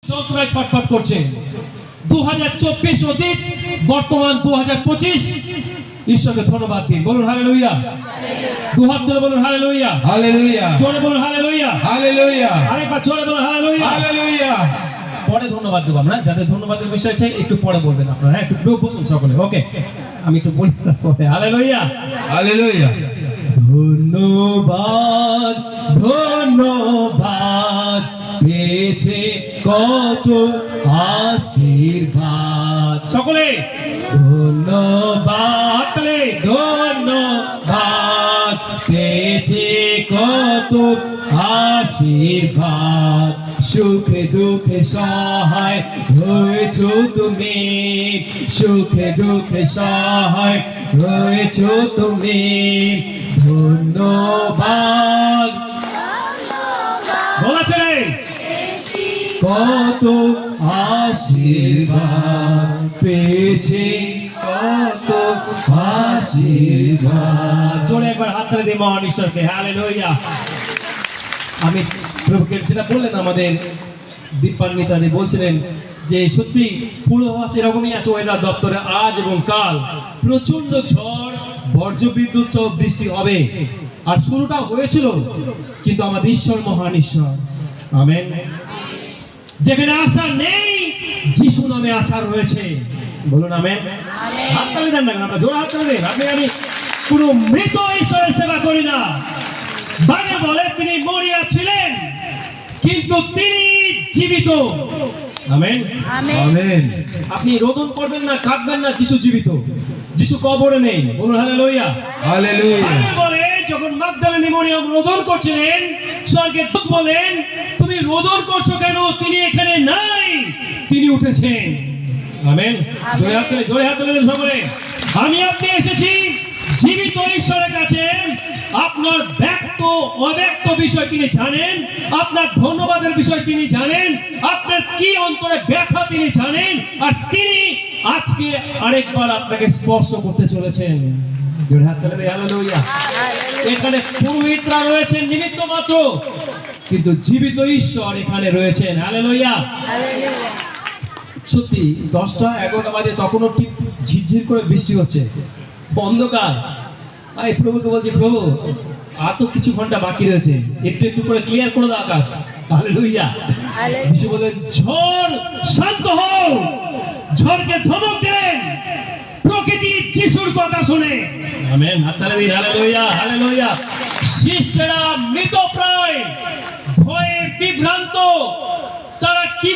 যন্ত্রণায় ছটফট করছে। 2024 অতীত, বর্তমান 2025। ঈশ্বরকে ধন্যবাদ দিন, বলুন হালেলুয়া। দুহাত তুলে বলুন হালেলুয়া, হালেলুয়া, জোরে বলুন হালেলুয়া, হালেলুয়া, আরেকবার জোরে বলুন হালেলুয়া, হালেলুয়া। পরে ধন্যবাদ দেব আমরা, যাদের ধন্যবাদের বিষয় চাই একটু পরে বলবেন আপনারা। হ্যাঁ, একটু বসুন সকলে। ওকে, আমি একটু বলি হালেলুয়া, হালেলুয়া। ধন্যবাদ, ধন্যবাদ পেয়েছে কত আশীর্বাদ। সকলে ধন্যবাদ, ধন্যবাদ পেয়েছে কত আশীর্বাদ। সুখে দুঃখে সহায় হয়েছ তুমি, সুখে দুঃখে সহায় হয়েছ তুমি। ধন্যবাদ বলেছে কত আশীর্বাদ পেয়েছে, কত আশীর্বাদ। জোরে একবার হাত তালি দিই মহান ঈশ্বরকে, হালেলুয়া। আমি প্রভুকে যেটা বললেন, আমাদের দীপান্বিতাদি বলছিলেন যে সত্যি পূর্বাভাস এরকমই আছে ওয়েদার দপ্তরে, আজ এবং কাল প্রচন্ড ঝড়, বজ্রবিদ্যুৎ সহ বৃষ্টি হবে। আর শুরুটা হয়েছিল, কিন্তু আমাদের ঈশ্বর মহান ঈশ্বর। আমেন। যেখানে আশা নেই, যিশু নামে আশা রয়েছে, বলুন আমেন। হাত তালি দেন না, আমরা জোরে হাত তালি দেন। আমি কোনো মৃত ঈশ্বরের সেবা করি না। বাইবেল বলে তিনি মরিয়া ছিলেন, কিন্তু তিনি জীবিত। Amen, amen. আপনি রোদন করবেন না, কাঁদবেন না, যিশু জীবিত, যিশু কবরে নেই, বলুন হালেলুয়া, হালেলুয়া। বাইবেল বলে যখন মাগদালেনী মরিয়ম রোদন করছিলেন, স্বর্গের দূত বলেন তুমি রোদন করছো কেন, তিনি এখানে নাই, তিনি উঠেছেন। আমেন। জোরে হাত তুলে, জোরে হাত তুলে সকলে। আমি আপনি এসেছি জীবিত ঈশ্বরের কাছে। আপনার ব্যক্ত অব্যক্ত বিষয় তিনি জানেন, আপনার ধন্যবাদের বিষয় তিনি জানেন, আপনার কি অন্তরে ব্যথা তিনি জানেন, আর তিনি আজকে আরেকবার আপনাকে স্পর্শ করতে চলেছেন। জোরে হাত তুলে হালেলুয়া। এখানে পুরোহিতরা রয়েছেন নিমিত্ত মাত্র, কিন্তু জীবিত ঈশ্বর এখানে রয়েছেন। হালেলুয়া। সত্যি 10টা 11টা বাজে, তখনও ঠিক ঝিরঝির করে বৃষ্টি হচ্ছে, অন্ধকার। আমি প্রভুকে বলছি, প্রভু আর তো কিছু ঘন্টা বাকি রয়েছে, একটু একটু করে ক্লিয়ার করে দাও আকাশ। হালেলুয়া। যিশু বলেন ঝড় শান্ত হও, ঝড়কে ধমক দেন, প্রকৃতি যিশুর কথা শুনে। আমেন। Hallelujah, hallelujah. শিষ্যরা মৃতপ্রায়, ভয়ে বিভ্রান্ত, তারা কি